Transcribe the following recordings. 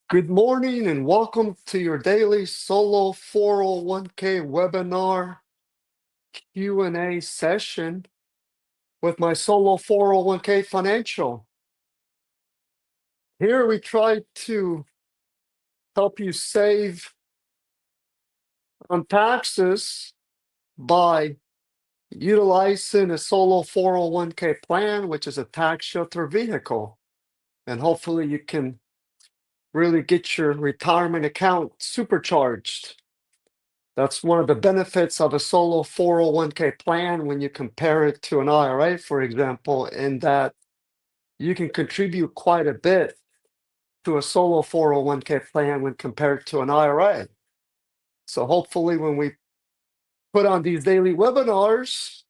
Good morning and welcome to your daily solo 401k webinar Q&A session with my solo 401k financial. Here we try to help you save on taxes by utilizing a solo 401k plan, which is a tax shelter vehicle. And hopefully you can really get your retirement account supercharged. That's one of the benefits of a solo 401k plan when you compare it to an IRA, for example, in that you can contribute quite a bit to a solo 401k plan when compared to an IRA. So hopefully when we put on these daily webinars,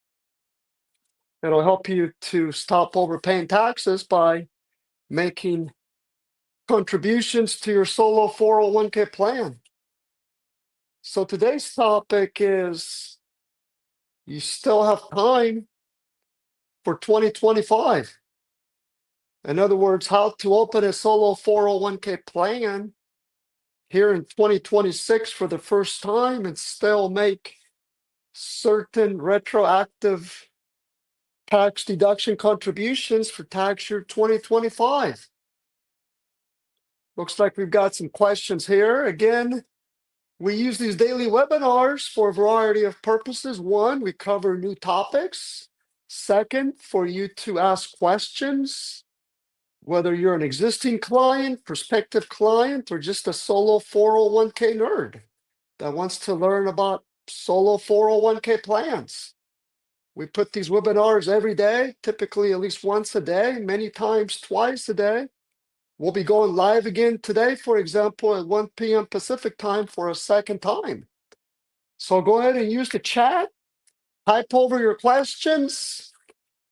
it'll help you to stop overpaying taxes by making contributions to your solo 401k plan. So today's topic is you still have time for 2025. In other words, how to open a solo 401k plan here in 2026 for the first time and still make certain retroactive tax deduction contributions for tax year 2025. Looks like we've got some questions here. Again, we use these daily webinars for a variety of purposes. One, we cover new topics. Second, for you to ask questions, whether you're an existing client, prospective client, or just a solo 401k nerd that wants to learn about solo 401k plans. We put these webinars every day, typically at least once a day, many times twice a day. We'll be going live again today, for example, at 1 p.m. Pacific time for a second time. So go ahead and use the chat, type over your questions,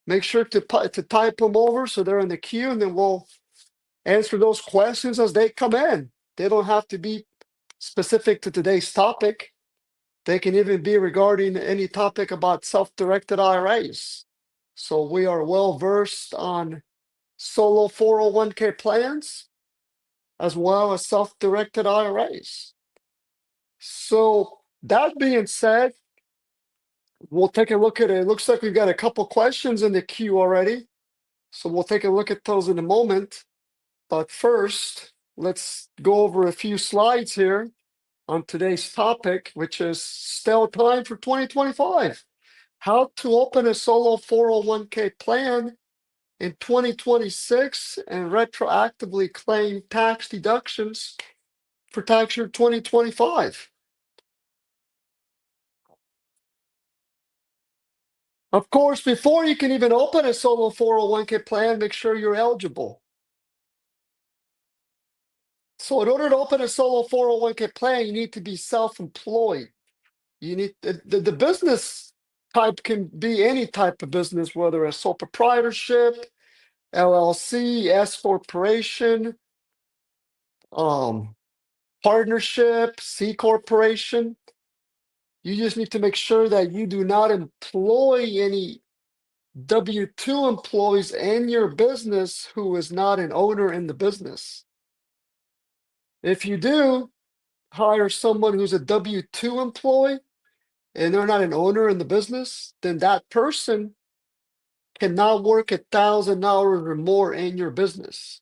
make sure to type them over so they're in the queue, and then we'll answer those questions as they come in. They don't have to be specific to today's topic. They can even be regarding any topic about self-directed IRAs. So we are well versed on solo 401k plans as well as self-directed IRAs. So that being said, we'll take a look at it. It looks like we've got a couple questions in the queue already. So we'll take a look at those in a moment. But first, let's go over a few slides here on today's topic, which is still time for 2025. How to open a solo 401k plan in 2026 and retroactively claim tax deductions for tax year 2025. Of course, before you can even open a solo 401k plan, make sure you're eligible. So in order to open a solo 401k plan, you need to be self-employed. You need the business type can be any type of business, whether a sole proprietorship, LLC, S corporation, partnership, C corporation. You just need to make sure that you do not employ any W-2 employees in your business who is not an owner in the business. If you do hire someone who's a W-2 employee and they're not an owner in the business, then that person cannot work 1,000 hours or more in your business.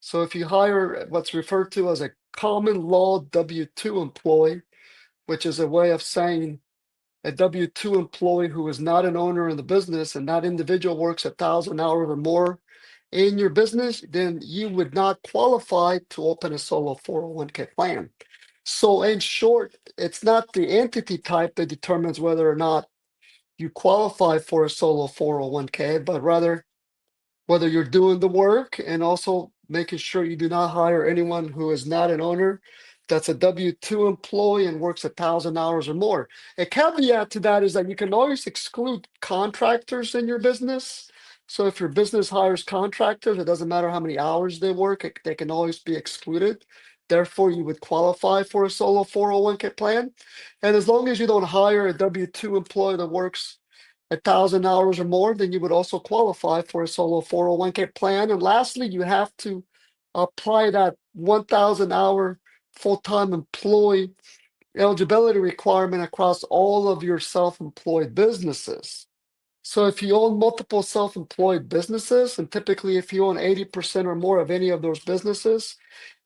So if you hire what's referred to as a common law W-2 employee, which is a way of saying a W-2 employee who is not an owner in the business and that individual works 1,000 hours or more in your business, then you would not qualify to open a solo 401k plan. So in short, it's not the entity type that determines whether or not you qualify for a solo 401k, but rather whether you're doing the work and also making sure you do not hire anyone who is not an owner that's a W-2 employee and works 1,000 hours or more. A caveat to that is that you can always exclude contractors in your business. So if your business hires contractors, it doesn't matter how many hours they work, they can always be excluded. Therefore, you would qualify for a solo 401k plan. And as long as you don't hire a W-2 employee that works 1,000 hours or more, then you would also qualify for a solo 401k plan. And lastly, you have to apply that 1,000 hour full-time employee eligibility requirement across all of your self-employed businesses. So if you own multiple self-employed businesses, and typically if you own 80% or more of any of those businesses,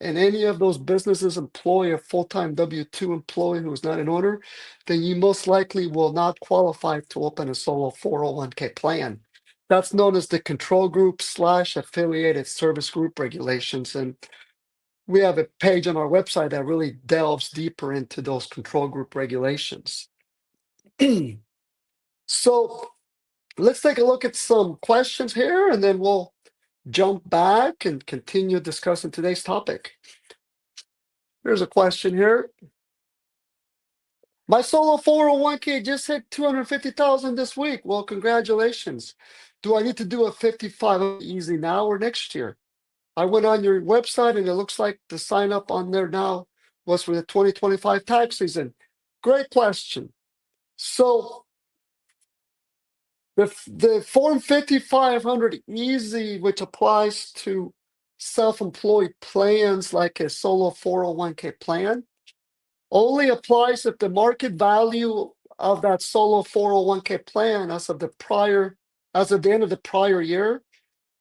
and any of those businesses employ a full-time W-2 employee who is not an owner, then you most likely will not qualify to open a solo 401k plan. That's known as the control group / affiliated service group regulations. And we have a page on our website that really delves deeper into those control group regulations. So let's take a look at some questions here, and then we'll jump back and continue discussing today's topic. Here's a question here. My solo 401k just hit 250,000 this week. Well, congratulations. Do I need to do a 55 easy now or next year? I went on your website and it looks like the sign up on there now was for the 2025 tax season. Great question. So the Form 5500 Easy, which applies to self-employed plans like a solo 401k plan, only applies if the market value of that solo 401k plan as of the end of the prior year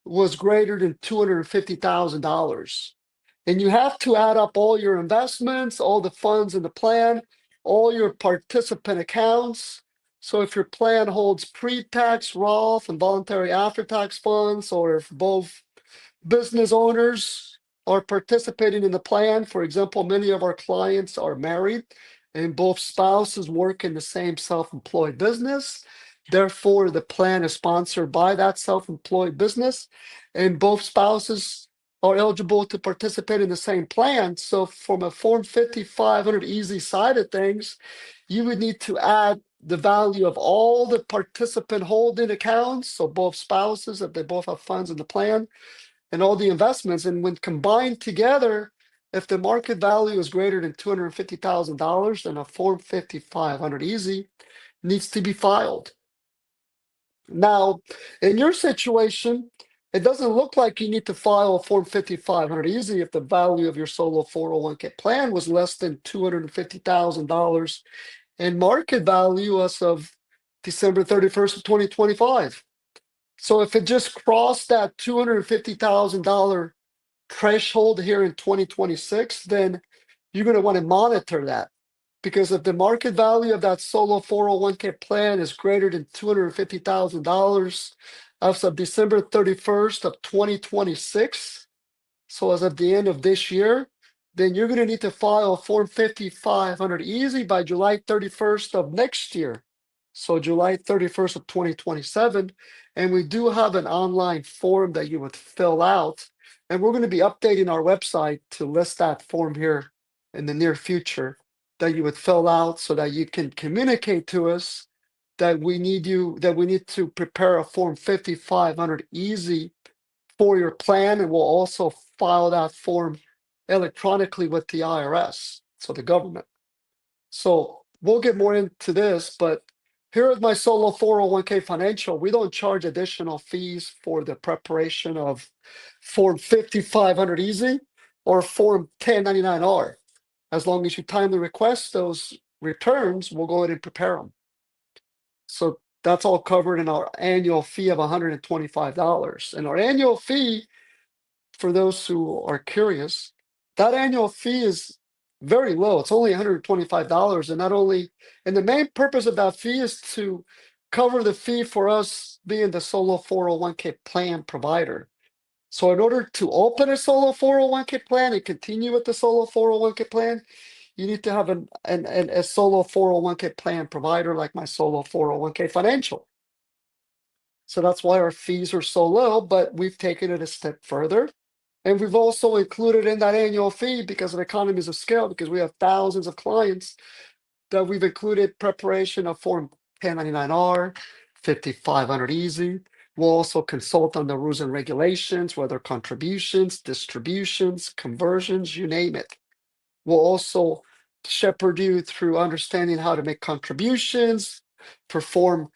was greater than $250,000. And you have to add up all your investments, all the funds in the plan, all your participant accounts. So if your plan holds pre-tax, Roth, and voluntary after-tax funds, or if both business owners are participating in the plan, for example, many of our clients are married and both spouses work in the same self-employed business. Therefore, the plan is sponsored by that self-employed business, and both spouses are eligible to participate in the same plan. So from a Form 5500 Easy side of things, you would need to add the value of all the participant holding accounts, so both spouses, if they both have funds in the plan, and all the investments. And when combined together, if the market value is greater than $250,000, then a Form 5500 Easy needs to be filed. Now, in your situation, it doesn't look like you need to file a Form 5500 Easy if the value of your solo 401k plan was less than $250,000 in market value as of December 31st of 2025. So if it just crossed that $250,000 threshold here in 2026, then you're going to want to monitor that. Because if the market value of that solo 401k plan is greater than $250,000 as of December 31st of 2026, so as of the end of this year, then you're going to need to file Form 5500 Easy by July 31st of next year. So July 31st of 2027. And we do have an online form that you would fill out. And we're going to be updating our website to list that form here in the near future that you would fill out so that you can communicate to us that we need to prepare a Form 5500 Easy for your plan, and we'll also file that form electronically with the IRS, so the government. So we'll get more into this, but here is my solo 401k financial. We don't charge additional fees for the preparation of Form 5500 Easy or Form 1099-R. As long as you timely request those returns, we'll go ahead and prepare them. So that's all covered in our annual fee of $125. And our annual fee, for those who are curious, that annual fee is very low. It's only $125. And the main purpose of that fee is to cover the fee for us being the solo 401k plan provider. So in order to open a solo 401k plan and continue with the solo 401k plan, you need to have a solo 401k plan provider like my solo 401k financial. So that's why our fees are so low, but we've taken it a step further. And we've also included in that annual fee, because of economies of scale, because we have thousands of clients, that we've included preparation of Form 1099-R, 5500 Easy. We'll also consult on the rules and regulations, whether contributions, distributions, conversions, you name it. We'll also shepherd you through understanding how to make contributions, perform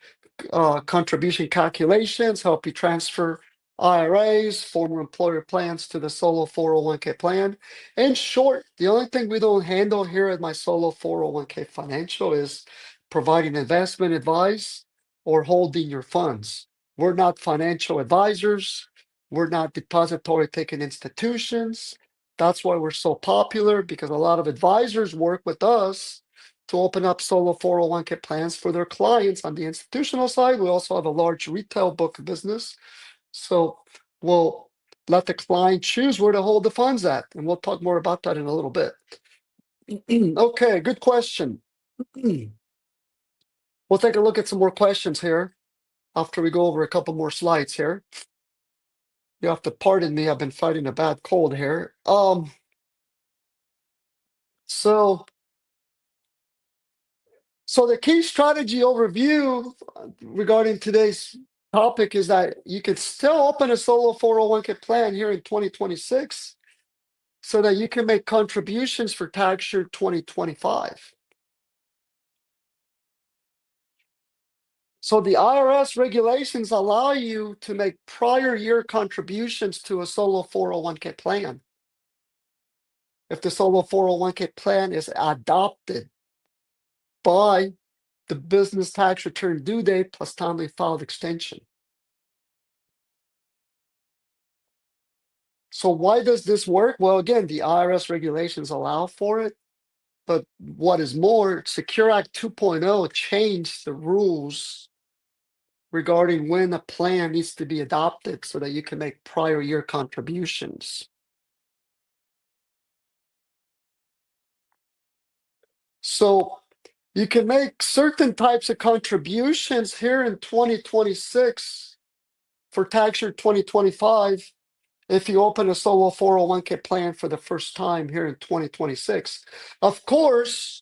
contribution calculations, help you transfer IRAs, former employer plans to the solo 401k plan. In short, the only thing we don't handle here at my solo 401k financial is providing investment advice or holding your funds. We're not financial advisors. We're not depository taking institutions. That's why we're so popular, because a lot of advisors work with us to open up solo 401k plans for their clients. On the institutional side, we also have a large retail book of business. So we'll let the client choose where to hold the funds at, and we'll talk more about that in a little bit. Okay, good question. We'll take a look at some more questions here after we go over a couple more slides here. You have to pardon me, I've been fighting a bad cold here. So the key strategy overview regarding today's topic is that you can still open a solo 401k plan here in 2026 so that you can make contributions for tax year 2025. So the IRS regulations allow you to make prior year contributions to a solo 401k plan if the solo 401k plan is adopted by the business tax return due date plus timely filed extension. So why does this work? Well, again, the IRS regulations allow for it. But what is more, Secure Act 2.0 changed the rules regarding when a plan needs to be adopted so that you can make prior year contributions. So you can make certain types of contributions here in 2026 for tax year 2025 if you open a solo 401k plan for the first time here in 2026. Of course,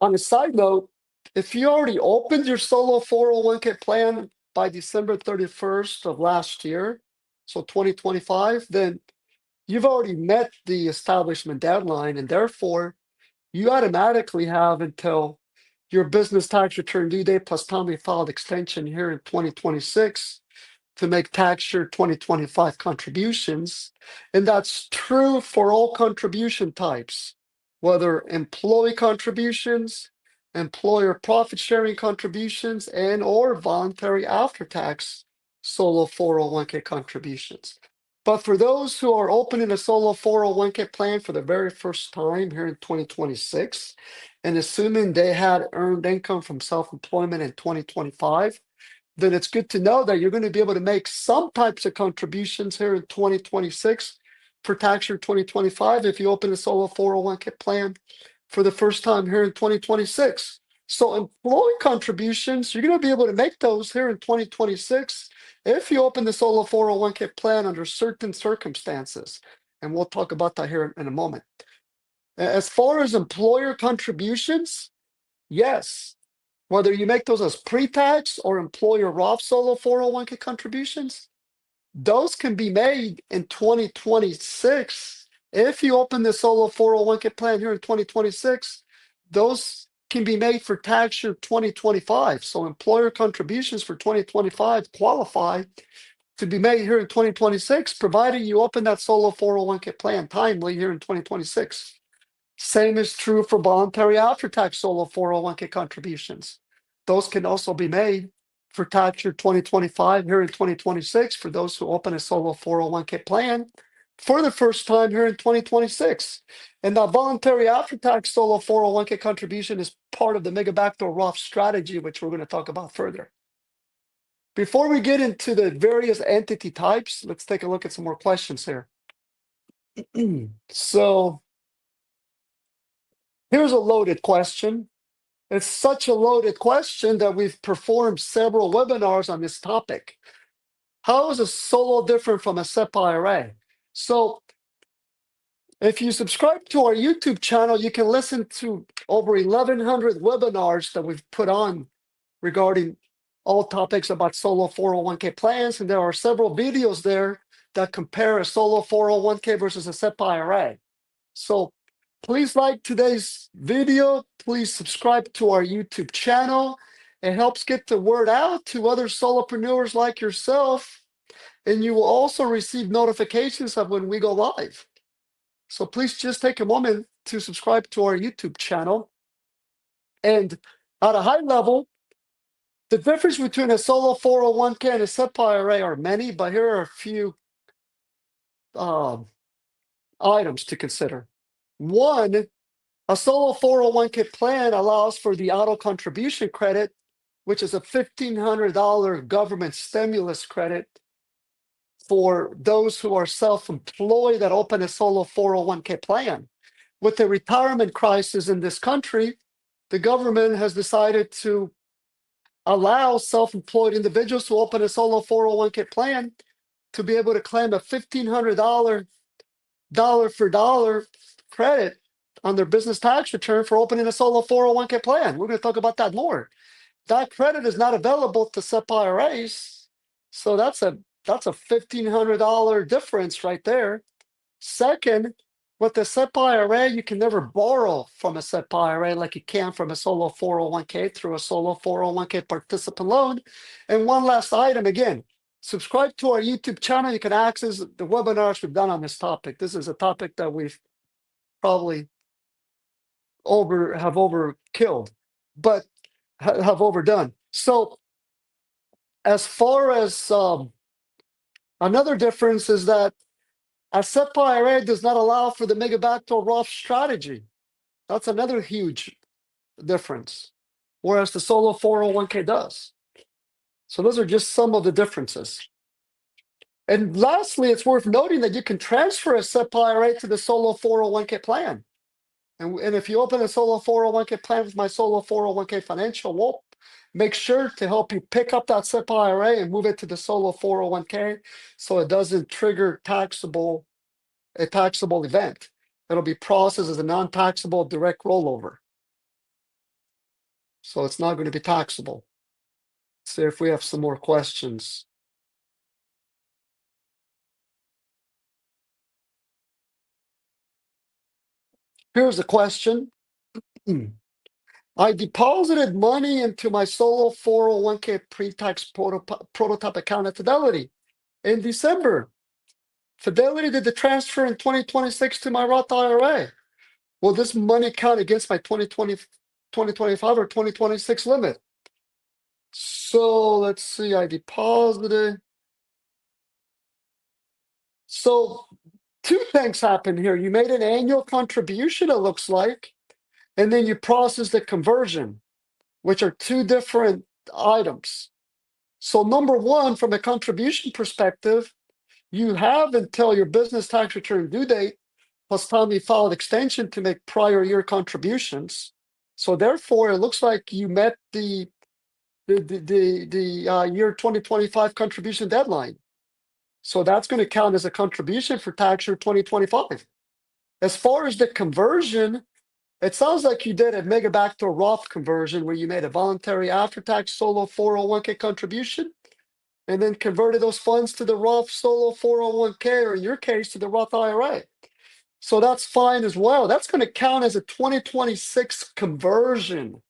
on a side note, if you already opened your solo 401k plan by December 31st of last year, so 2025, then you've already met the establishment deadline, and therefore you automatically have until your business tax return due date plus timely filed extension here in 2026 to make tax year 2025 contributions. And that's true for all contribution types, whether employee contributions, employer profit sharing contributions, and or voluntary after-tax solo 401k contributions. But for those who are opening a solo 401k plan for the very first time here in 2026, and assuming they had earned income from self-employment in 2025, then it's good to know that you're going to be able to make some types of contributions here in 2026 for tax year 2025 if you open a solo 401k plan for the first time here in 2026. So employee contributions, you're going to be able to make those here in 2026 if you open the solo 401k plan under certain circumstances. And we'll talk about that here in a moment. As far as employer contributions, yes, whether you make those as pre-tax or employer Roth solo 401k contributions, those can be made in 2026. If you open the solo 401k plan here in 2026, those can be made for tax year 2025. So employer contributions for 2025 qualify to be made here in 2026, provided you open that solo 401k plan timely here in 2026. Same is true for voluntary after-tax solo 401k contributions. Those can also be made for tax year 2025 here in 2026 for those who open a solo 401k plan for the first time here in 2026. And that voluntary after-tax solo 401k contribution is part of the mega backdoor Roth strategy, which we're going to talk about further. Before we get into the various entity types, let's take a look at some more questions here. So here's a loaded question. It's such a loaded question that we've performed several webinars on this topic. How is a solo different from a SEP IRA? So if you subscribe to our YouTube channel, you can listen to over 1,100 webinars that we've put on regarding all topics about solo 401k plans. And there are several videos there that compare a solo 401k versus a SEP IRA. So please like today's video. Please subscribe to our YouTube channel. It helps get the word out to other solopreneurs like yourself and you will also receive notifications of when we go live. So please just take a moment to subscribe to our YouTube channel. And at a high level, the difference between a solo 401k and a SEP IRA are many, but here are a few items to consider. One, a solo 401k plan allows for the auto contribution credit, which is a $1,500 government stimulus credit for those who are self-employed that open a solo 401k plan. With the retirement crisis in this country, the government has decided to allow self-employed individuals who open a solo 401k plan to be able to claim a $1,500 dollar for dollar credit on their business tax return for opening a solo 401k plan. We're going to talk about that more. That credit is not available to SEP IRAs, so that's a $1,500 difference right there. Second, with the SEP IRA, you can never borrow from a SEP IRA like you can from a solo 401k through a solo 401k participant loan. And one last item, again, subscribe to our YouTube channel. You can access the webinars we've done on this topic. This is a topic that we've probably have overkilled, but have overdone. So as far as another difference is that a SEP IRA does not allow for the mega backdoor Roth strategy. That's another huge difference, whereas the solo 401k does. So those are just some of the differences. And lastly, it's worth noting that you can transfer a SEP IRA to the solo 401k plan. And if you open a solo 401k plan with my solo 401k financial, we'll make sure to help you pick up that SEP IRA and move it to the solo 401k so it doesn't trigger a taxable event. It'll be processed as a non-taxable direct rollover. So it's not going to be taxable. See if we have some more questions. Here's a question. I deposited money into my solo 401k pre-tax prototype account at Fidelity in December. Fidelity did the transfer in 2026 to my Roth IRA. Will this money count against my 2025 or 2026 limit? So let's see, I deposited. So two things happen here. You made an annual contribution, it looks like, and then you process the conversion, which are two different items. So number one, from a contribution perspective, you have until your business tax return due date plus timely filed extension to make prior year contributions. So therefore, it looks like you met the year 2025 contribution deadline. So that's going to count as a contribution for tax year 2025. As far as the conversion, it sounds like you did a mega backdoor Roth conversion where you made a voluntary after-tax solo 401k contribution and then converted those funds to the Roth solo 401k, or in your case, to the Roth IRA. So that's fine as well. That's going to count as a 2026 conversion.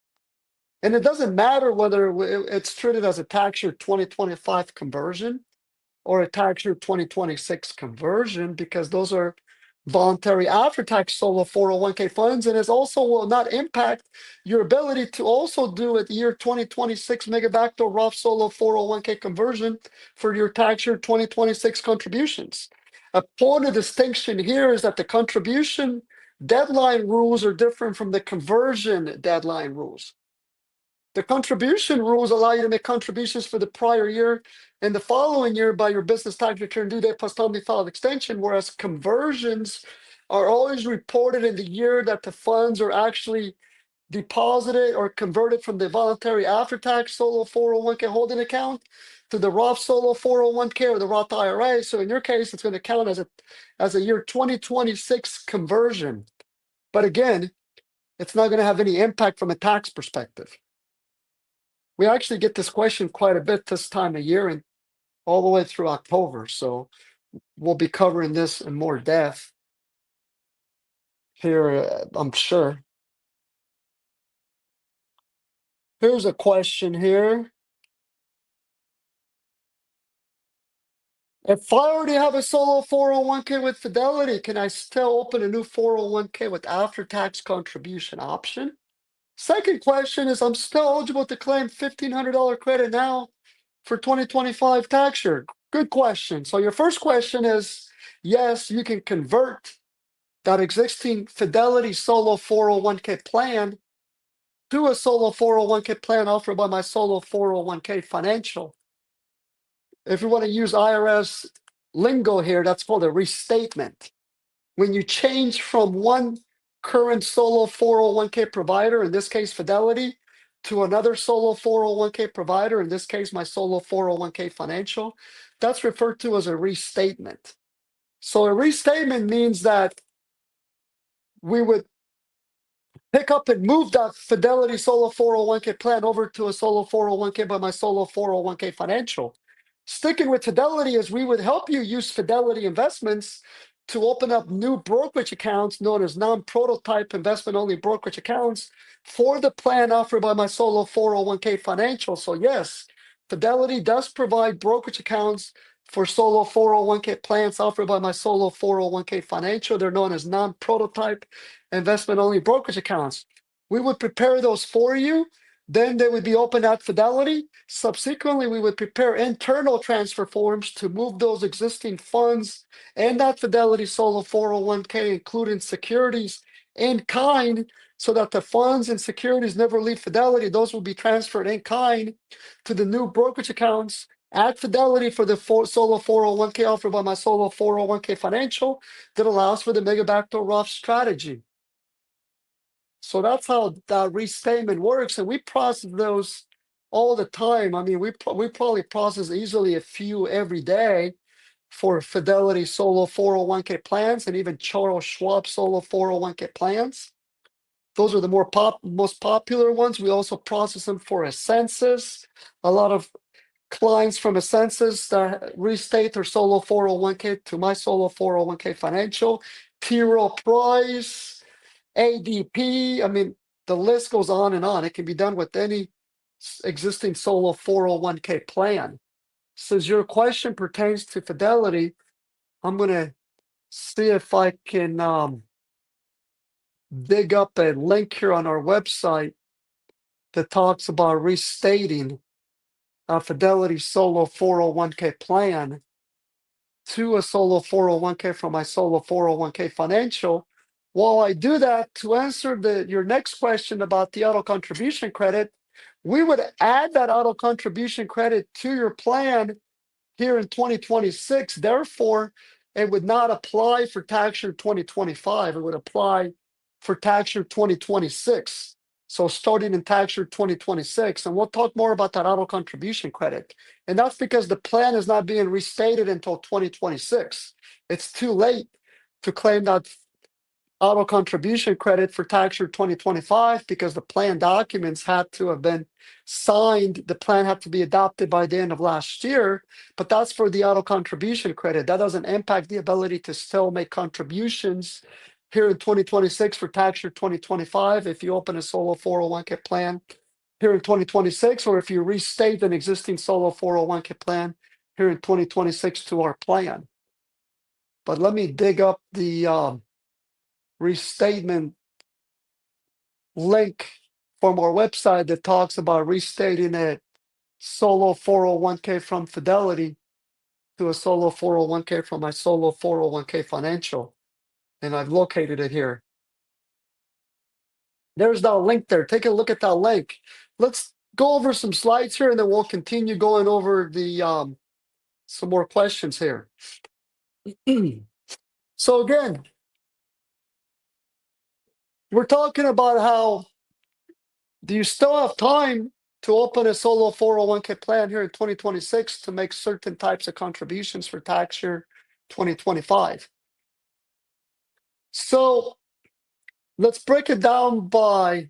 And it doesn't matter whether it's treated as a tax year 2025 conversion or a tax year 2026 conversion, because those are voluntary after-tax solo 401k funds, and it also will not impact your ability to also do a year 2026 mega backdoor Roth solo 401k conversion for your tax year 2026 contributions. A point of distinction here is that the contribution deadline rules are different from the conversion deadline rules. The contribution rules allow you to make contributions for the prior year and the following year by your business tax return due date plus timely filed extension, whereas conversions are always reported in the year that the funds are actually deposited or converted from the voluntary after-tax solo 401k holding account to the Roth solo 401k or the Roth IRA. So in your case, it's going to count as a year 2026 conversion. But again, it's not going to have any impact from a tax perspective. We actually get this question quite a bit this time of year and all the way through October. So we'll be covering this in more depth here, I'm sure. Here's a question here. If I already have a solo 401k with Fidelity, can I still open a new 401k with after-tax contribution option? Second question is, I'm still eligible to claim $1,500 credit now for 2025 tax year. Good question. So your first question is, yes, you can convert that existing Fidelity solo 401k plan to a solo 401k plan offered by my solo 401k financial. If you want to use IRS lingo here, that's called a restatement. When you change from one current solo 401k provider, in this case Fidelity, to another solo 401k provider, in this case my solo 401k financial, that's referred to as a restatement. So a restatement means that we would pick up and move that Fidelity solo 401k plan over to a solo 401k by my solo 401k financial. Sticking with Fidelity is we would help you use Fidelity investments to open up new brokerage accounts known as non-prototype investment only brokerage accounts for the plan offered by my solo 401k financial. So yes, Fidelity does provide brokerage accounts for solo 401k plans offered by my solo 401k financial. They're known as non-prototype investment only brokerage accounts. We would prepare those for you. Then they would be open at Fidelity. Subsequently, we would prepare internal transfer forms to move those existing funds and that Fidelity solo 401k, including securities in kind, so that the funds and securities never leave Fidelity. Those will be transferred in kind to the new brokerage accounts at Fidelity for the solo 401k offered by my solo 401k financial that allows for the mega backdoor Roth strategy. So that's how that restatement works, and we process those all the time. I mean, we probably process easily a few every day for Fidelity solo 401k plans and even Charles Schwab solo 401k plans. Those are the most popular ones. We also process them for a census. A lot of clients from a census that restate their solo 401k to my solo 401k financial. T. Rowe Price, ADP. I mean, the list goes on and on. It can be done with any existing solo 401k plan. Since your question pertains to Fidelity, I'm going to see if I can dig up a link here on our website that talks about restating a Fidelity solo 401k plan to a solo 401k from my solo 401k financial. While I do that, to answer your next question about the auto contribution credit, we would add that auto contribution credit to your plan here in 2026. Therefore, it would not apply for tax year 2025. It would apply for tax year 2026. So starting in tax year 2026, and we'll talk more about that auto contribution credit. And that's because the plan is not being restated until 2026. It's too late to claim that auto contribution credit for tax year 2025 because the plan documents had to have been signed. The plan had to be adopted by the end of last year, but that's for the auto contribution credit. That doesn't impact the ability to still make contributions here in 2026 for tax year 2025 if you open a solo 401k plan here in 2026, or if you restate an existing solo 401k plan here in 2026 to our plan. But let me dig up the restatement link from our website that talks about restating a solo 401k from Fidelity to a solo 401k from my solo 401k financial. And I've located it here. There's that link there. Take a look at that link. Let's go over some slides here and then we'll continue going over the some more questions here. So again, we're talking about how do you still have time to open a solo 401k plan here in 2026 to make certain types of contributions for tax year 2025. So let's break it down by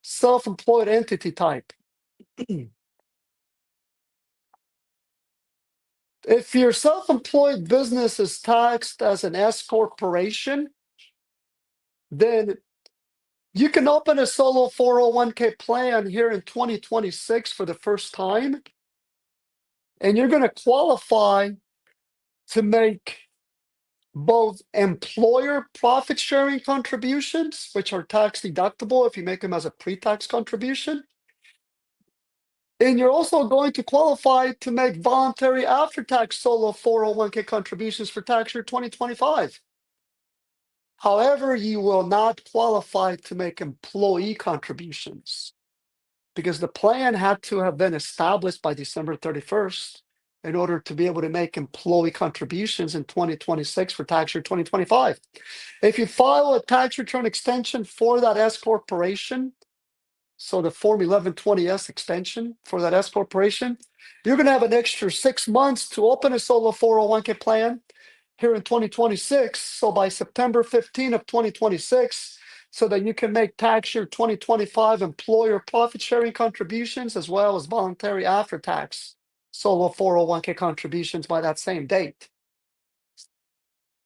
self-employed entity type. If your self-employed business is taxed as an S corporation, then you can open a solo 401k plan here in 2026 for the first time, and you're going to qualify to make both employer profit sharing contributions, which are tax deductible if you make them as a pre-tax contribution. And you're also going to qualify to make voluntary after-tax solo 401k contributions for tax year 2025. However, you will not qualify to make employee contributions because the plan had to have been established by December 31st in order to be able to make employee contributions in 2026 for tax year 2025. If you file a tax return extension for that S corporation, so the Form 1120S extension for that S corporation, you're going to have an extra 6 months to open a solo 401k plan here in 2026. So by September 15 of 2026, so that you can make tax year 2025 employer profit sharing contributions as well as voluntary after tax solo 401k contributions by that same date.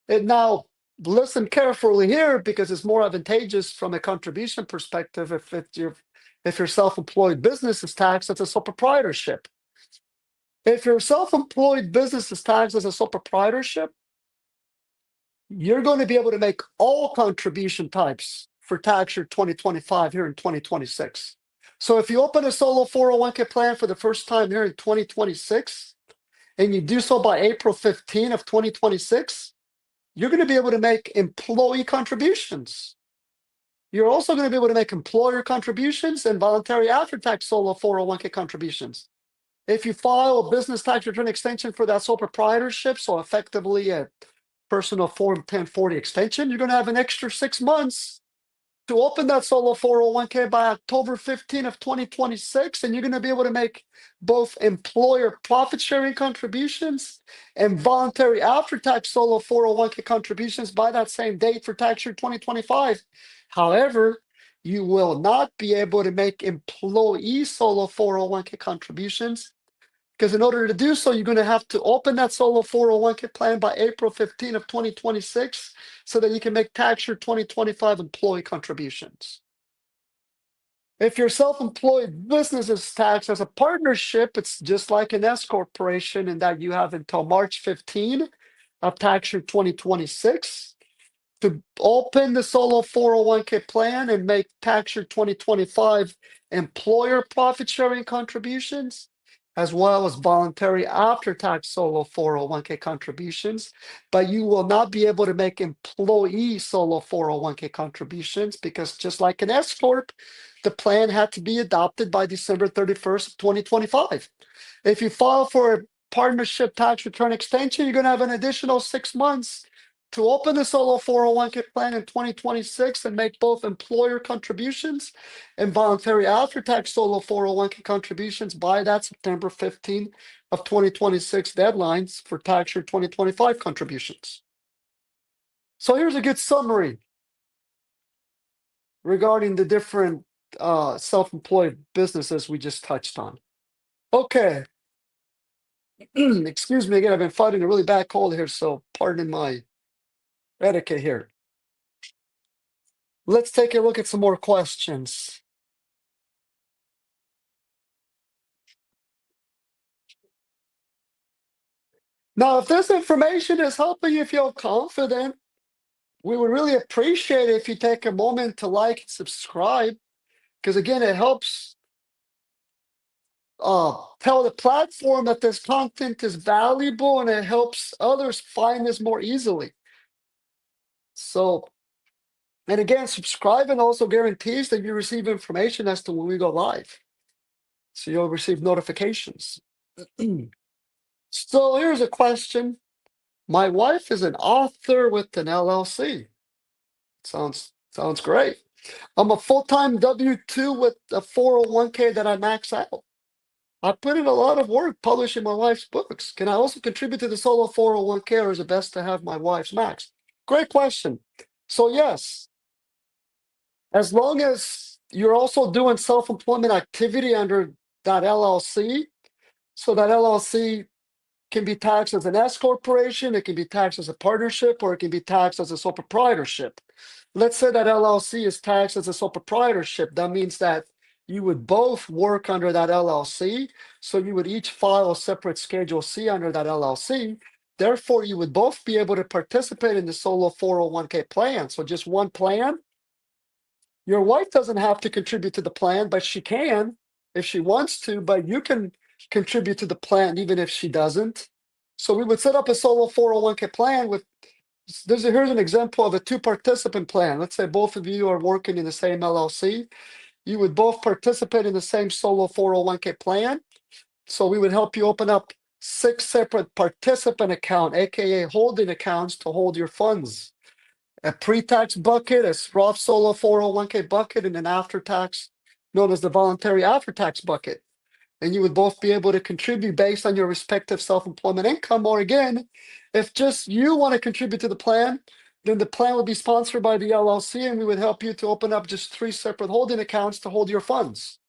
And now listen carefully here because it's more advantageous from a contribution perspective if your self-employed business is taxed as a sole proprietorship. If your self-employed business is taxed as a sole proprietorship, you're going to be able to make all contribution types for tax year 2025 here in 2026. So if you open a solo 401k plan for the first time here in 2026, and you do so by April 15 of 2026, you're going to be able to make employee contributions. You're also going to be able to make employer contributions and voluntary after-tax solo 401k contributions. If you file a business tax return extension for that sole proprietorship, so effectively a personal Form 1040 extension, you're going to have an extra 6 months to open that solo 401k by October 15 of 2026, and you're going to be able to make both employer profit sharing contributions and voluntary after-tax solo 401k contributions by that same date for tax year 2025. However, you will not be able to make employee solo 401k contributions because in order to do so, you're going to have to open that solo 401k plan by April 15 of 2026 so that you can make tax year 2025 employee contributions. If your self-employed business is taxed as a partnership, it's just like an S corporation in that you have until March 15 of tax year 2026 to open the solo 401k plan and make tax year 2025 employer profit sharing contributions, as well as voluntary after-tax solo 401k contributions, but you will not be able to make employee solo 401k contributions because just like an S corp, the plan had to be adopted by December 31st, 2025. If you file for a partnership tax return extension, you're going to have an additional 6 months to open the solo 401k plan in 2026 and make both employer contributions and voluntary after-tax solo 401k contributions by that September 15 of 2026 deadlines for tax year 2025 contributions. So here's a good summary regarding the different self-employed businesses we just touched on. Okay. Excuse me again, I've been fighting a really bad cold here, so pardon my etiquette here. Let's take a look at some more questions. Now, if this information is helping you feel confident, we would really appreciate it if you take a moment to like and subscribe, because again, it helps tell the platform that this content is valuable and it helps others find this more easily. So, and again, subscribing also guarantees that you receive information as to when we go live. So you'll receive notifications. So here's a question. My wife is an author with an LLC. Sounds great. I'm a full-time W-2 with a 401k that I max out. I put in a lot of work publishing my wife's books. Can I also contribute to the solo 401k, or is it best to have my wife's max? Great question. So yes, as long as you're also doing self-employment activity under that LLC, so that LLC can be taxed as an S corporation, it can be taxed as a partnership, or it can be taxed as a sole proprietorship. Let's say that LLC is taxed as a sole proprietorship. That means that you would both work under that LLC. So you would each file a separate Schedule C under that LLC. Therefore, you would both be able to participate in the solo 401k plan. So just one plan. Your wife doesn't have to contribute to the plan, but she can if she wants to, but you can contribute to the plan even if she doesn't. So we would set up a solo 401k plan with here's an example of a two participant plan. Let's say both of you are working in the same LLC. You would both participate in the same solo 401k plan. So we would help you open up 6 separate participant account, aka holding accounts to hold your funds. A pre-tax bucket, a Roth Solo 401k bucket, and an after-tax known as the voluntary after-tax bucket. And you would both be able to contribute based on your respective self-employment income. Or again, if just you want to contribute to the plan, then the plan would be sponsored by the LLC, and we would help you to open up just 3 separate holding accounts to hold your funds.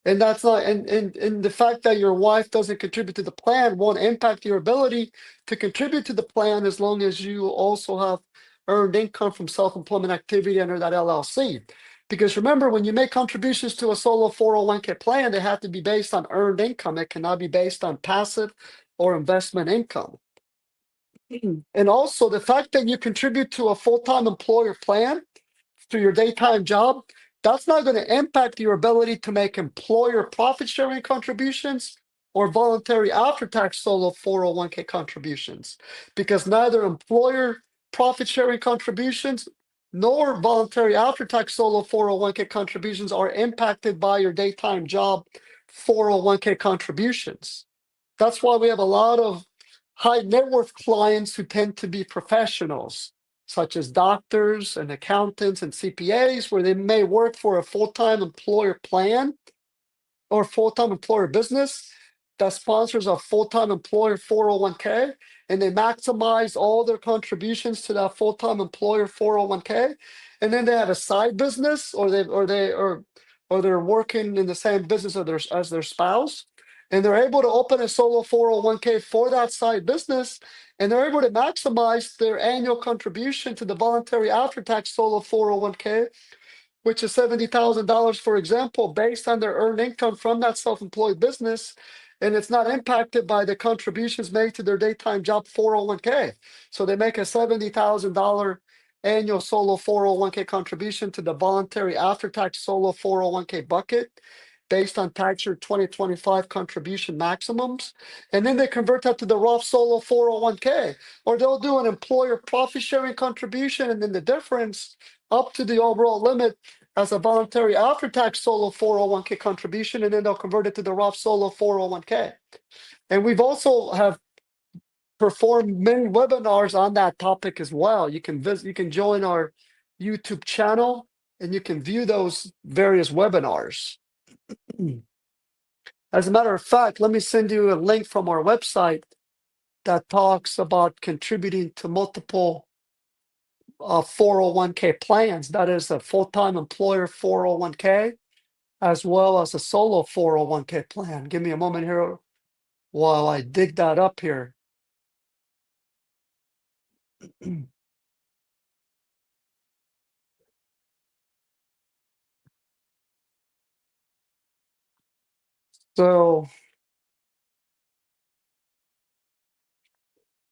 And that's not, and the fact that your wife doesn't contribute to the plan won't impact your ability to contribute to the plan as long as you also have earned income from self-employment activity under that LLC. Because remember, when you make contributions to a solo 401k plan, they have to be based on earned income. It cannot be based on passive or investment income. And also the fact that you contribute to a full-time employer plan to your daytime job, that's not going to impact your ability to make employer profit sharing contributions or voluntary after-tax solo 401k contributions, because neither employer profit sharing contributions nor voluntary after-tax solo 401k contributions are impacted by your daytime job 401k contributions. That's why we have a lot of high net worth clients who tend to be professionals, such as doctors and accountants and CPAs, where they may work for a full-time employer plan or full-time employer business that sponsors a full-time employer 401k, and they maximize all their contributions to that full-time employer 401k, and then they have a side business, or they're working in the same business as their spouse, and they're able to open a solo 401k for that side business, and they're able to maximize their annual contribution to the voluntary after-tax solo 401k, which is $70,000, for example, based on their earned income from that self-employed business, and it's not impacted by the contributions made to their daytime job 401k. So they make a $70,000 annual solo 401k contribution to the voluntary after-tax solo 401k bucket based on tax year 2025 contribution maximums. And then they convert that to the Roth Solo 401k, or they'll do an employer profit sharing contribution, and then the difference up to the overall limit as a voluntary after-tax solo 401k contribution, and then they'll convert it to the Roth Solo 401k. And we've also have performed many webinars on that topic as well. You can join our YouTube channel, and you can view those various webinars. As a matter of fact, let me send you a link from our website that talks about contributing to multiple 401k plans. That is a full-time employer 401k, as well as a solo 401k plan. Give me a moment here while I dig that up here. So,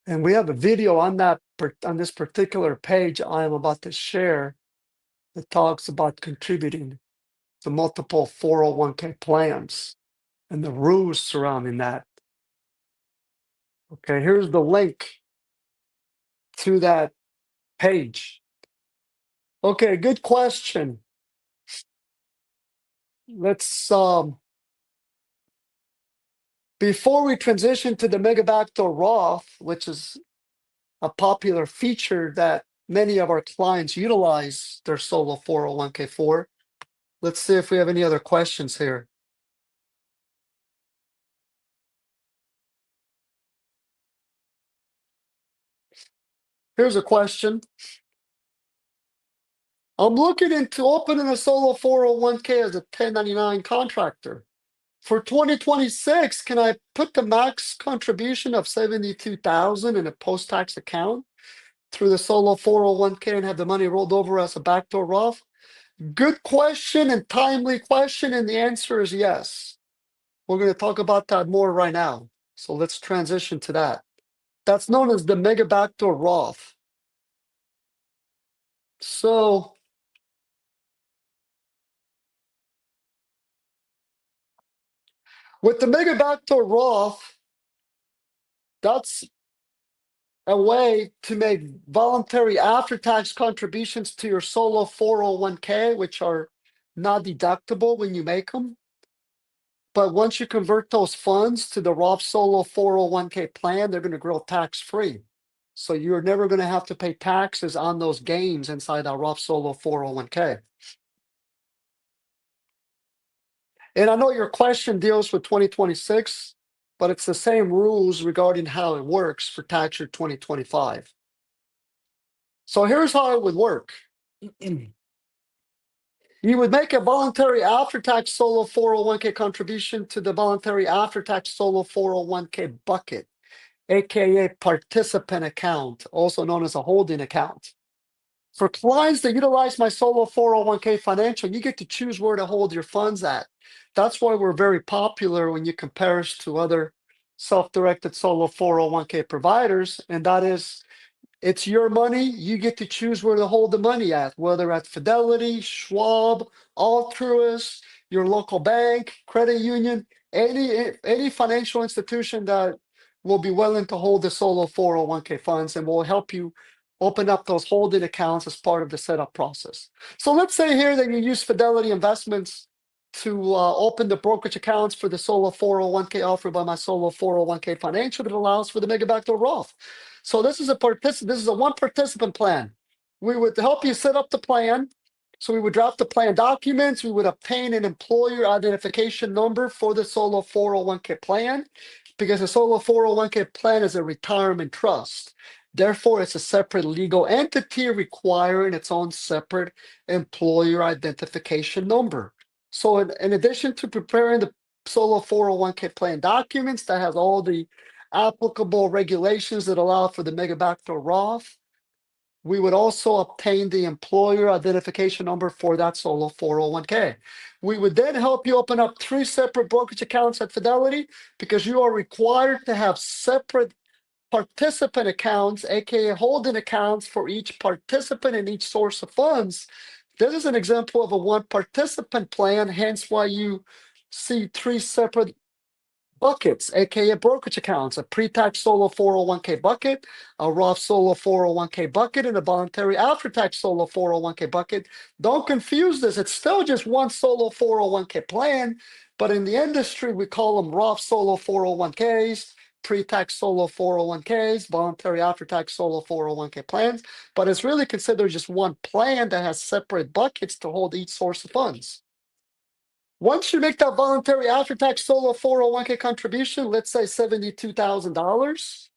and we have a video on on this particular page I am about to share that talks about contributing to multiple 401k plans and the rules surrounding that. Okay, here's the link to that page. Okay, good question. Let's before we transition to the mega backdoor Roth, which is a popular feature that many of our clients utilize their solo 401k for, let's see if we have any other questions here. Here's a question. I'm looking into opening a solo 401k as a 1099 contractor. For 2026, can I put the max contribution of $72,000 in a post-tax account through the solo 401k and have the money rolled over as a backdoor Roth? Good question and timely question, and the answer is yes. We're going to talk about that more right now. So let's transition to that. That's known as the mega backdoor Roth. So with the mega backdoor Roth, that's a way to make voluntary after-tax contributions to your solo 401k, which are not deductible when you make them. But once you convert those funds to the Roth Solo 401k plan, they're going to grow tax-free. So you're never going to have to pay taxes on those gains inside that Roth Solo 401k. And I know your question deals with 2026, but it's the same rules regarding how it works for tax year 2025. So here's how it would work. You would make a voluntary after-tax solo 401k contribution to the voluntary after-tax solo 401k bucket, aka participant account, also known as a holding account. For clients that utilize my solo 401k financial, you get to choose where to hold your funds at. That's why we're very popular when you compare us to other self-directed solo 401k providers, and that is it's your money. You get to choose where to hold the money at, whether at Fidelity, Schwab, Altruist, your local bank, credit union, any financial institution that will be willing to hold the solo 401k funds and will help you open up those holding accounts as part of the setup process. So let's say here that you use Fidelity Investments to open the brokerage accounts for the solo 401k offered by my solo 401k financial that allows for the mega backdoor Roth. So this is a one participant plan. We would help you set up the plan. So we would draft the plan documents. We would obtain an employer identification number for the solo 401k plan because the solo 401k plan is a retirement trust. Therefore, it's a separate legal entity requiring its own separate employer identification number. So in addition to preparing the solo 401k plan documents that has all the applicable regulations that allow for the mega backdoor Roth, we would also obtain the employer identification number for that solo 401k. We would then help you open up 3 separate brokerage accounts at Fidelity because you are required to have separate participant accounts, aka holding accounts for each participant and each source of funds. This is an example of a one participant plan, hence why you see 3 separate buckets, aka brokerage accounts, a pre-tax solo 401k bucket, a Roth solo 401k bucket, and a voluntary after-tax solo 401k bucket. Don't confuse this. It's still just one solo 401k plan, but in the industry, we call them Roth solo 401ks, pre-tax solo 401ks, voluntary after-tax solo 401k plans, but it's really considered just one plan that has separate buckets to hold each source of funds. Once you make that voluntary after-tax solo 401k contribution, let's say $72,000,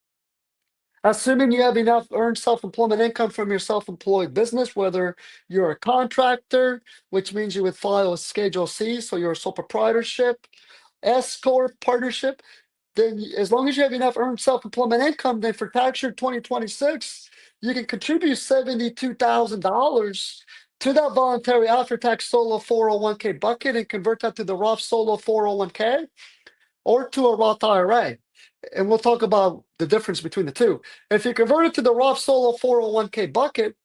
assuming you have enough earned self-employment income from your self-employed business, whether you're a contractor, which means you would file a Schedule C, so you're a sole proprietorship, S corp partnership, then as long as you have enough earned self-employment income, then for tax year 2026, you can contribute $72,000 to that voluntary after-tax solo 401k bucket and convert that to the Roth solo 401k or to a Roth IRA. And we'll talk about the difference between the two. If you convert it to the Roth solo 401k bucket,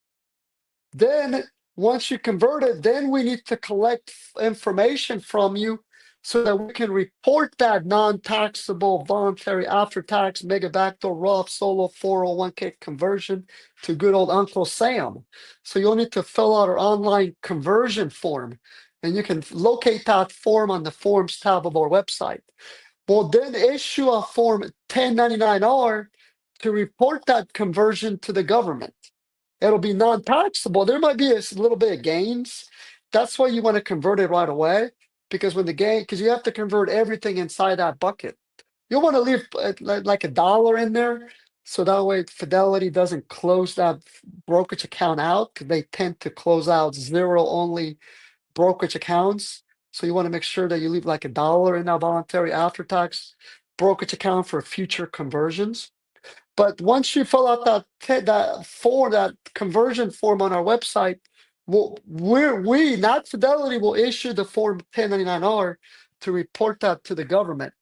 then once you convert it, then we need to collect information from you so that we can report that non-taxable voluntary after-tax mega backdoor Roth solo 401k conversion to good old Uncle Sam. So you'll need to fill out our online conversion form, and you can locate that form on the Forms tab of our website. We'll then issue a Form 1099-R to report that conversion to the government. It'll be non-taxable. There might be a little bit of gains. That's why you want to convert it right away, because because you have to convert everything inside that bucket. You'll want to leave like $1 in there, so that way Fidelity doesn't close that brokerage account out, because they tend to close out zero-only brokerage accounts. So you want to make sure that you leave like $1 in that voluntary after-tax brokerage account for future conversions. But once you fill out that conversion form on our website, we not Fidelity will issue the Form 1099-R to report that to the government.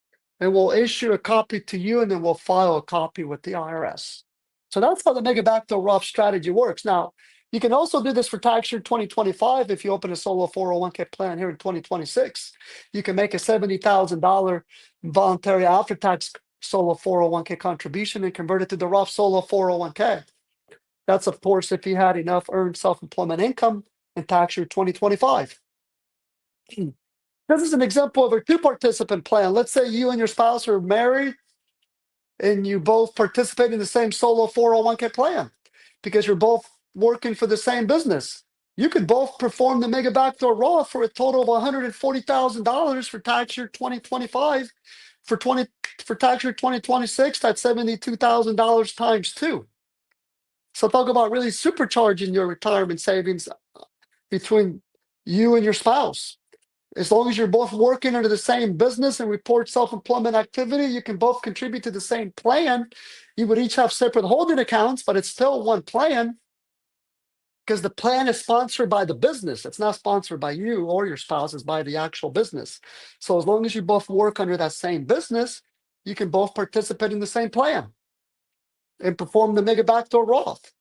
and we'll issue a copy to you, and then we'll file a copy with the IRS. So that's how the mega backdoor Roth strategy works. Now, you can also do this for tax year 2025 if you open a solo 401k plan here in 2026. You can make a $70,000 voluntary after-tax solo 401k contribution and convert it to the Roth solo 401k. That's, of course, if you had enough earned self-employment income in tax year 2025. This is an example of a two-participant plan. Let's say you and your spouse are married and you both participate in the same solo 401k plan because you're both working for the same business. You could both perform the mega backdoor Roth for a total of $140,000 for tax year 2025. For tax year 2026, that's $72,000 times two. So talk about really supercharging your retirement savings between you and your spouse. As long as you're both working under the same business and report self-employment activity, you can both contribute to the same plan. You would each have separate holding accounts, but it's still one plan because the plan is sponsored by the business. It's not sponsored by you or your spouse, it's by the actual business. So as long as you both work under that same business, you can both participate in the same plan and perform the mega backdoor Roth.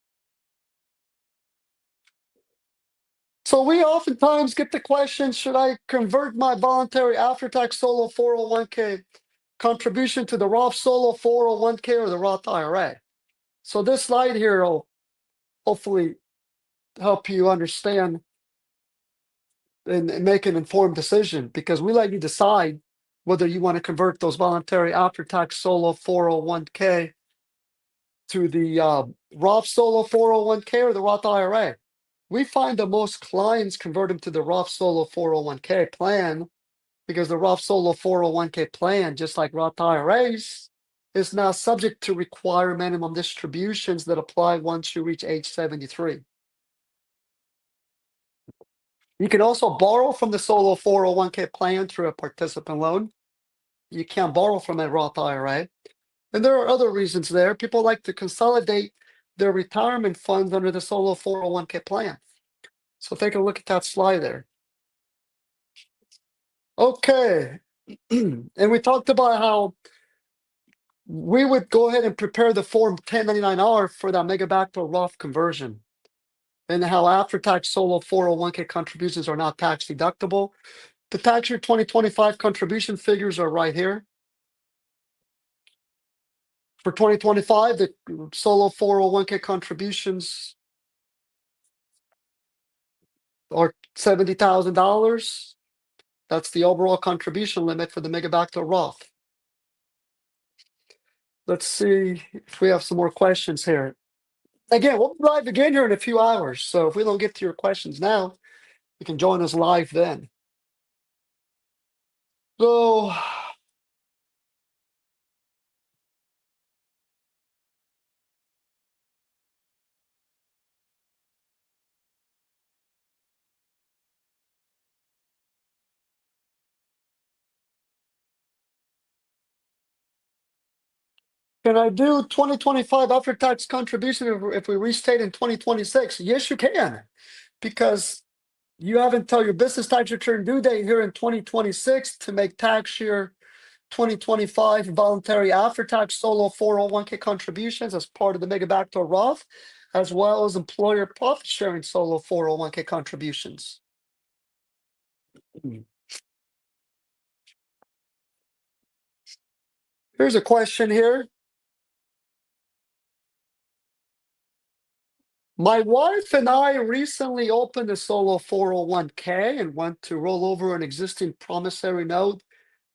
So we oftentimes get the question, should I convert my voluntary after-tax solo 401k contribution to the Roth solo 401k or the Roth IRA? So this slide here will hopefully help you understand and make an informed decision, because we let you decide whether you want to convert those voluntary after-tax solo 401k to the Roth solo 401k or the Roth IRA. We find that most clients convert them to the Roth Solo 401k plan because the Roth Solo 401k plan, just like Roth IRAs, is now subject to require minimum distributions that apply once you reach age 73. You can also borrow from the Solo 401k plan through a participant loan. You can't borrow from a Roth IRA. And there are other reasons there. People like to consolidate their retirement funds under the Solo 401k plan. So take a look at that slide there. Okay. And we talked about how we would go ahead and prepare the Form 1099-R for that mega backdoor Roth conversion, and how after-tax solo 401k contributions are not tax deductible. The tax year 2025 contribution figures are right here. For 2025, the solo 401k contributions are $70,000. That's the overall contribution limit for the mega backdoor Roth. Let's see if we have some more questions here. Again, we'll be live again here in a few hours. So if we don't get to your questions now, you can join us live then. So can I do 2025 after-tax contribution if we restate in 2026? Yes, you can, because you have until your business tax return due date here in 2026 to make tax year 2025 voluntary after-tax solo 401k contributions as part of the mega backdoor Roth, as well as employer profit sharing solo 401k contributions. Here's a question here. My wife and I recently opened a solo 401k and went to roll over an existing promissory note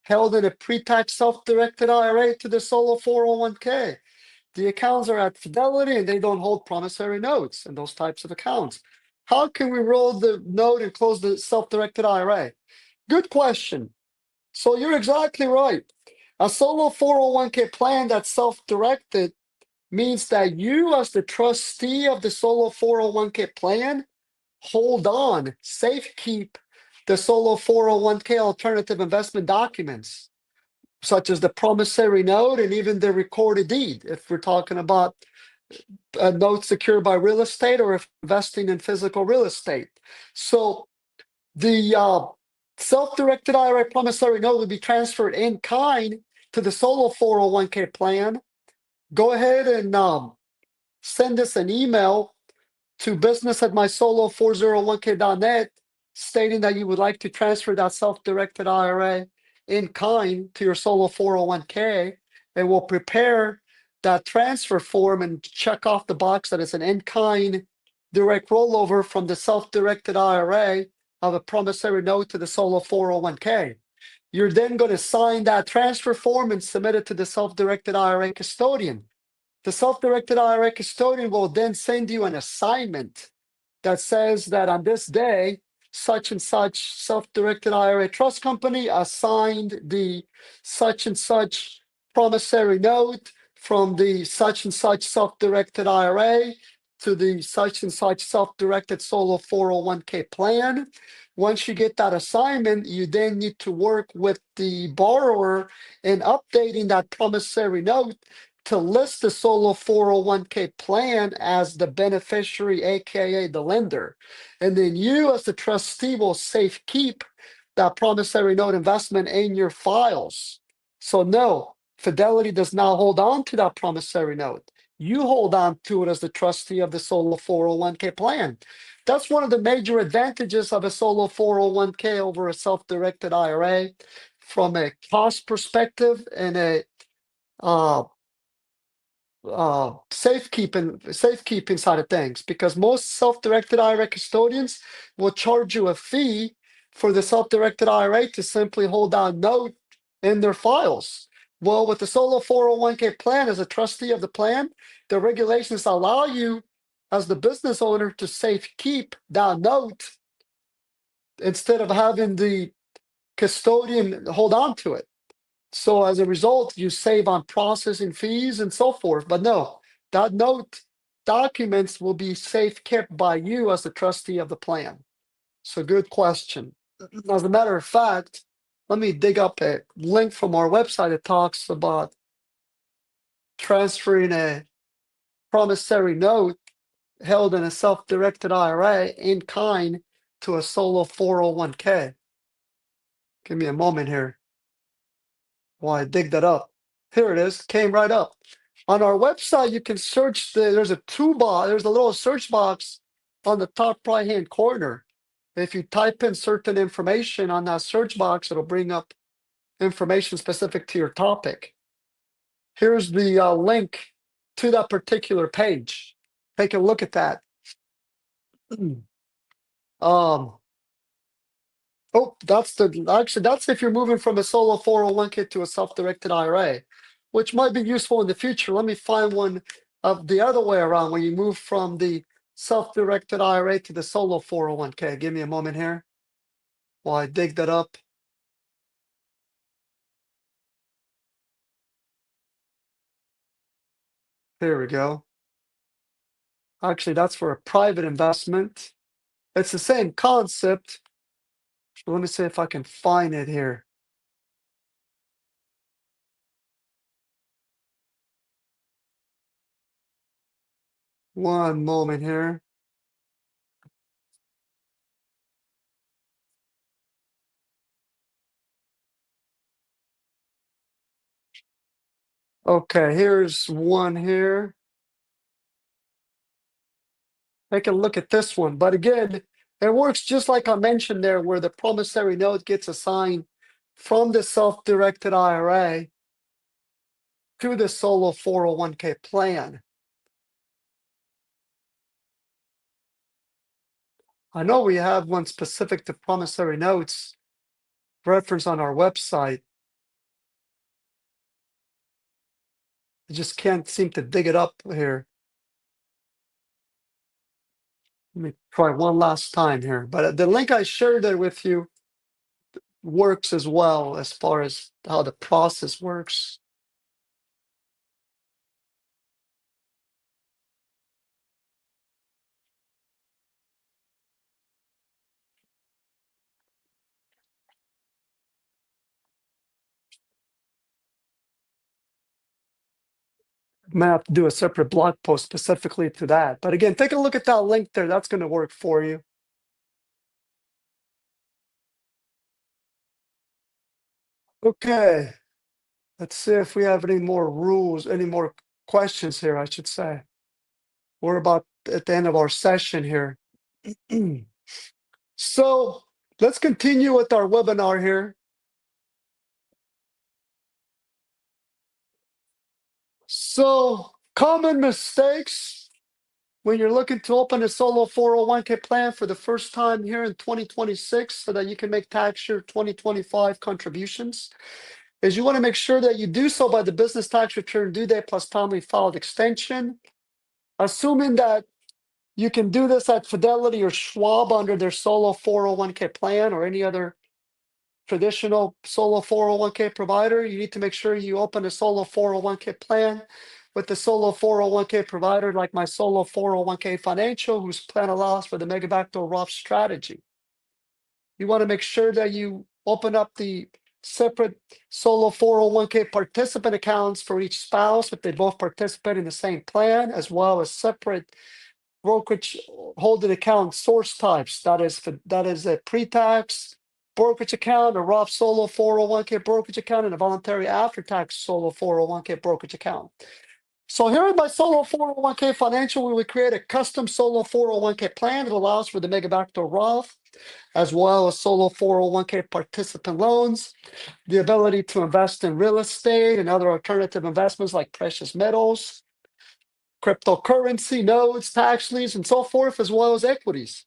held in a pre-tax self-directed IRA to the solo 401k. The accounts are at Fidelity and they don't hold promissory notes and those types of accounts. How can we roll the note and close the self-directed IRA? Good question. So you're exactly right. A solo 401k plan that's self-directed means that you, as the trustee of the solo 401k plan, hold on, safekeep the solo 401k alternative investment documents, such as the promissory note and even the recorded deed, if we're talking about a note secured by real estate or if investing in physical real estate. So the self-directed IRA promissory note would be transferred in kind to the solo 401k plan, go ahead and send us an email to business@mysolo401k.net stating that you would like to transfer that self-directed IRA in kind to your solo 401k, and we'll prepare that transfer form and check off the box that it's an in-kind direct rollover from the self-directed IRA of a promissory note to the solo 401k. You're then going to sign that transfer form and submit it to the self-directed IRA custodian. The self-directed IRA custodian will then send you an assignment that says that on this day, such and such self-directed IRA trust company assigned the such and such promissory note from the such and such self-directed IRA to the such and such self-directed solo 401k plan. Once you get that assignment, you then need to work with the borrower in updating that promissory note to list the solo 401k plan as the beneficiary, aka the lender. And then you, as the trustee, will safe keep that promissory note investment in your files. So, no, Fidelity does not hold on to that promissory note. You hold on to it as the trustee of the solo 401k plan. That's one of the major advantages of a solo 401k over a self directed IRA from a cost perspective and a safekeeping side of things, because most self-directed IRA custodians will charge you a fee for the self-directed IRA to simply hold down note in their files. Well, with the solo 401k plan, as a trustee of the plan, the regulations allow you as the business owner to safe keep that note instead of having the custodian hold on to it. So as a result, you save on processing fees and so forth. But no, that note documents will be safe kept by you as the trustee of the plan. So good question. As a matter of fact, let me dig up a link from our website that talks about transferring a promissory note held in a self-directed IRA in kind to a solo 401k. Give me a moment here while I dig that up. Here it is, came right up. On our website, you can search, there's a toolbar, there's a little search box on the top right-hand corner. If you type in certain information on that search box, it'll bring up information specific to your topic. Here's the link to that particular page. Take a look at that. Um, that's if you're moving from a solo 401k to a self-directed IRA, which might be useful in the future. Let me find one of the other way around when you move from the self-directed IRA to the solo 401k. Give me a moment here while I dig that up. There we go. Actually, that's for a private investment. It's the same concept. Let me see if I can find it here. One moment here. Okay, here's one here. Take a look at this one. But again, it works just like I mentioned there, where the promissory note gets assigned from the self-directed IRA to the solo 401k plan. I know we have one specific to promissory notes reference on our website. I just can't seem to dig it up here. Let me try one last time here. But the link I shared there with you works as well as far as how the process works. I might have to do a separate blog post specifically to that. But again, take a look at that link there. That's going to work for you. Okay. Let's see if we have any more rules, any more questions here, I should say. We're about at the end of our session here. So let's continue with our webinar here. So common mistakes when you're looking to open a solo 401k plan for the first time here in 2026 so that you can make tax year 2025 contributions is you want to make sure that you do so by the business tax return due date plus timely filed extension. Assuming that you can do this at Fidelity or Schwab under their solo 401k plan or any other traditional solo 401k provider, you need to make sure you open a solo 401k plan with the solo 401k provider like my solo 401k financial, whose plan allows for the mega backdoor Roth strategy. You want to make sure that you open up the separate solo 401k participant accounts for each spouse if they both participate in the same plan, as well as separate brokerage holding account source types. That is a pre-tax brokerage account, a Roth solo 401k brokerage account, and a voluntary after-tax solo 401k brokerage account. So here in my solo 401k financial, we would create a custom solo 401k plan that allows for the mega backdoor Roth, as well as solo 401k participant loans, the ability to invest in real estate and other alternative investments like precious metals, cryptocurrency, notes, tax liens, and so forth, as well as equities.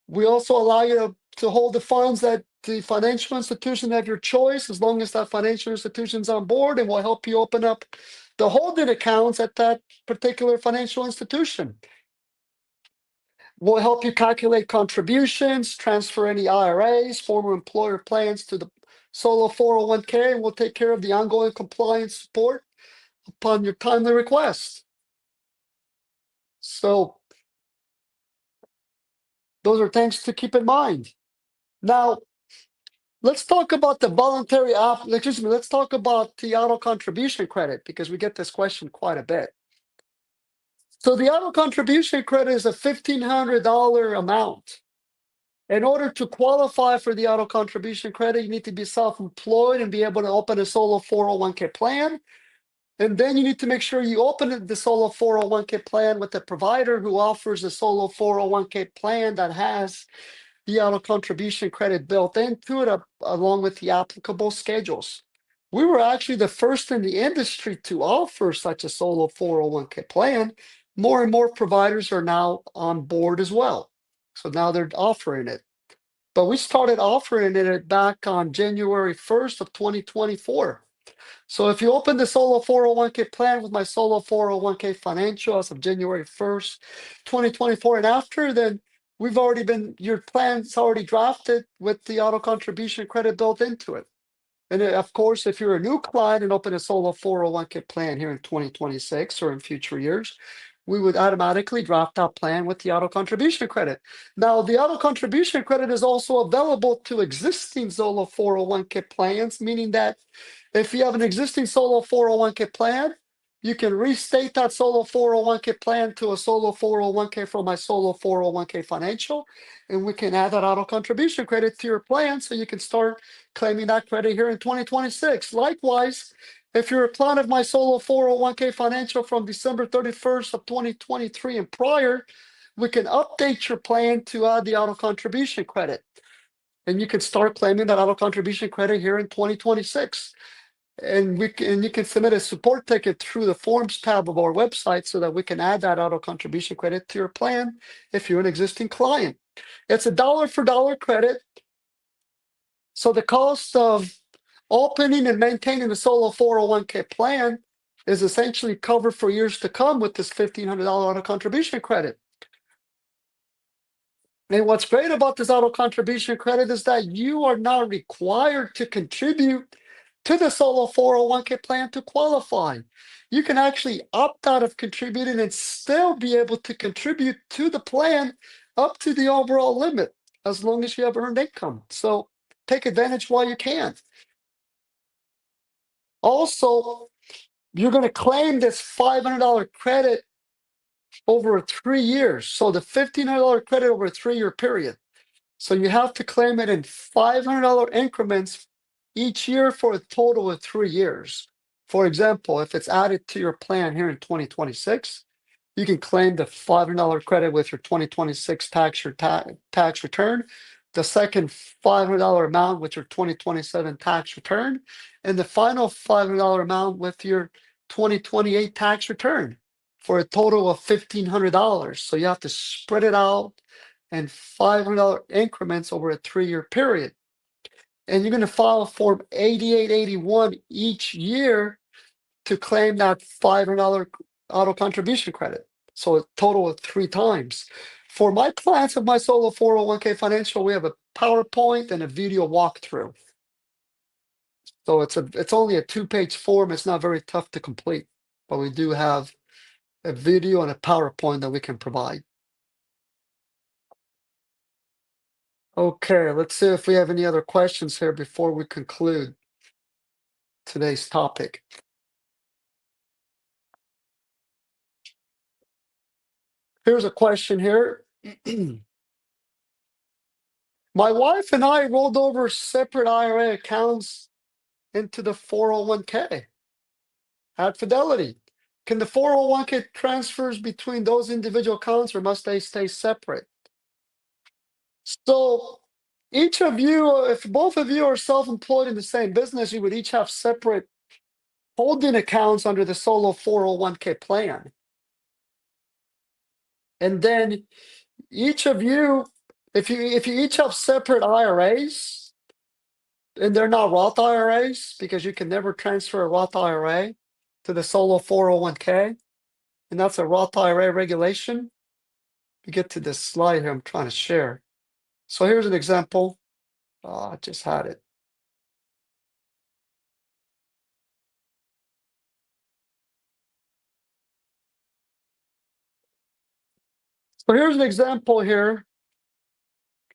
We also allow you to hold the funds at the financial institution of your choice, as long as that financial institution's on board, and will help you open up the holding accounts at that particular financial institution. We'll help you calculate contributions, transfer any IRAs, former employer plans to the solo 401k, and we'll take care of the ongoing compliance support upon your timely request. So those are things to keep in mind. Now, let's talk about the let's talk about the auto contribution credit, because we get this question quite a bit. So the auto contribution credit is a $1,500 amount. In order to qualify for the auto contribution credit, you need to be self-employed and be able to open a solo 401k plan. And then you need to make sure you open the solo 401k plan with a provider who offers a solo 401k plan that has the auto contribution credit built into it, along with the applicable schedules. We were actually the first in the industry to offer such a solo 401k plan. More and more providers are now on board as well. So now they're offering it. But we started offering it back on January 1st of 2024. So if you open the solo 401k plan with my solo 401k financial as of January 1st, 2024 and after, then your plan's already drafted with the auto contribution credit built into it. And of course, if you're a new client and open a solo 401k plan here in 2026 or in future years, we would automatically draft that plan with the auto contribution credit. Now, the auto contribution credit is also available to existing solo 401k plans, meaning that if you have an existing solo 401k plan, you can restate that solo 401k plan to a solo 401k from my solo 401k financial, and we can add that auto contribution credit to your plan so you can start claiming that credit here in 2026. Likewise, if you're a client of my solo 401k financial from December 31st of 2023 and prior, we can update your plan to add the auto contribution credit. And you can start claiming that auto contribution credit here in 2026. And you can submit a support ticket through the forms tab of our website so that we can add that auto contribution credit to your plan if you're an existing client. It's a dollar for dollar credit. So the cost of opening and maintaining a solo 401k plan is essentially covered for years to come with this $1,500 auto contribution credit. And what's great about this auto contribution credit is that you are not required to contribute to the solo 401k plan to qualify. You can actually opt out of contributing and still be able to contribute to the plan up to the overall limit, as long as you have earned income. So take advantage while you can. Also, you're going to claim this $500 credit over 3 years. So the $1,500 credit over a 3-year period. So you have to claim it in $500 increments each year for a total of 3 years. For example, if it's added to your plan here in 2026, you can claim the $500 credit with your 2026 tax return, the second $500 amount with your 2027 tax return, and the final $500 amount with your 2028 tax return for a total of $1,500. So you have to spread it out in $500 increments over a 3-year period. And you're going to file Form 8881 each year to claim that $500 auto contribution credit. So a total of 3 times. For my clients of my solo 401k financial, we have a PowerPoint and a video walkthrough. So it's only a 2-page form. It's not very tough to complete, but we do have a video and a PowerPoint that we can provide. Okay, let's see if we have any other questions here before we conclude today's topic. Here's a question here. My wife and I rolled over separate IRA accounts into the 401k at Fidelity. Can the 401k transfers between those individual accounts or must they stay separate? So each of you, if both of you are self-employed in the same business, you would each have separate holding accounts under the solo 401k plan. And then each of you, if you each have separate IRAs, and they're not Roth IRAs because you can never transfer a Roth IRA to the solo 401k, and that's a Roth IRA regulation. We get to this slide here I'm trying to share. So here's an example. I just had it. So here's an example here.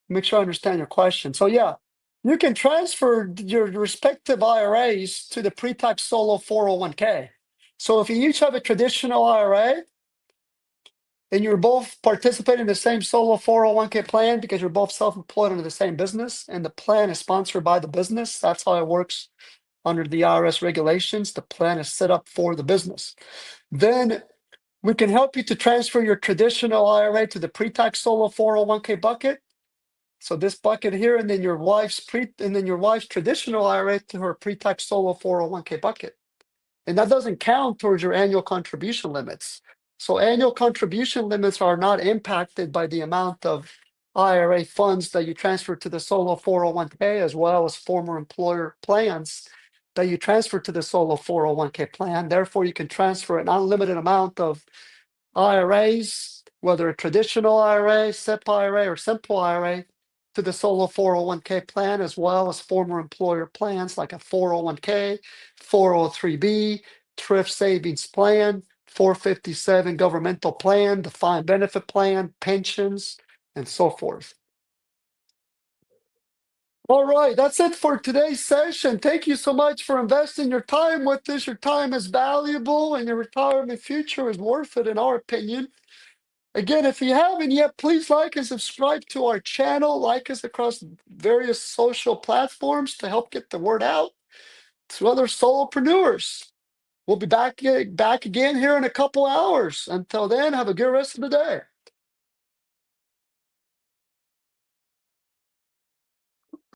Make sure I understand your question. So yeah, you can transfer your respective IRAs to the pre-tax solo 401k. So if you each have a traditional IRA and you're both participating in the same solo 401k plan because you're both self-employed under the same business and the plan is sponsored by the business, that's how it works under the IRS regulations. The plan is set up for the business. Then we can help you to transfer your traditional IRA to the pre-tax solo 401k bucket. So this bucket here, and then your wife's traditional IRA to her pre-tax solo 401k bucket. And that doesn't count towards your annual contribution limits. So annual contribution limits are not impacted by the amount of IRA funds that you transfer to the solo 401k, as well as former employer plans that you transfer to the solo 401k plan. Therefore, you can transfer an unlimited amount of IRAs, whether a traditional IRA, SEP IRA, or simple IRA, to the solo 401k plan, as well as former employer plans like a 401k, 403b, thrift savings plan, 457 governmental plan, defined benefit plan, pensions, and so forth. All right, that's it for today's session. Thank you so much for investing your time with us. Your time is valuable and your retirement future is worth it, in our opinion. Again, if you haven't yet, please like and subscribe to our channel. Like us across various social platforms to help get the word out to other solopreneurs. We'll be back again here in a couple hours. Until then, have a good rest of the day.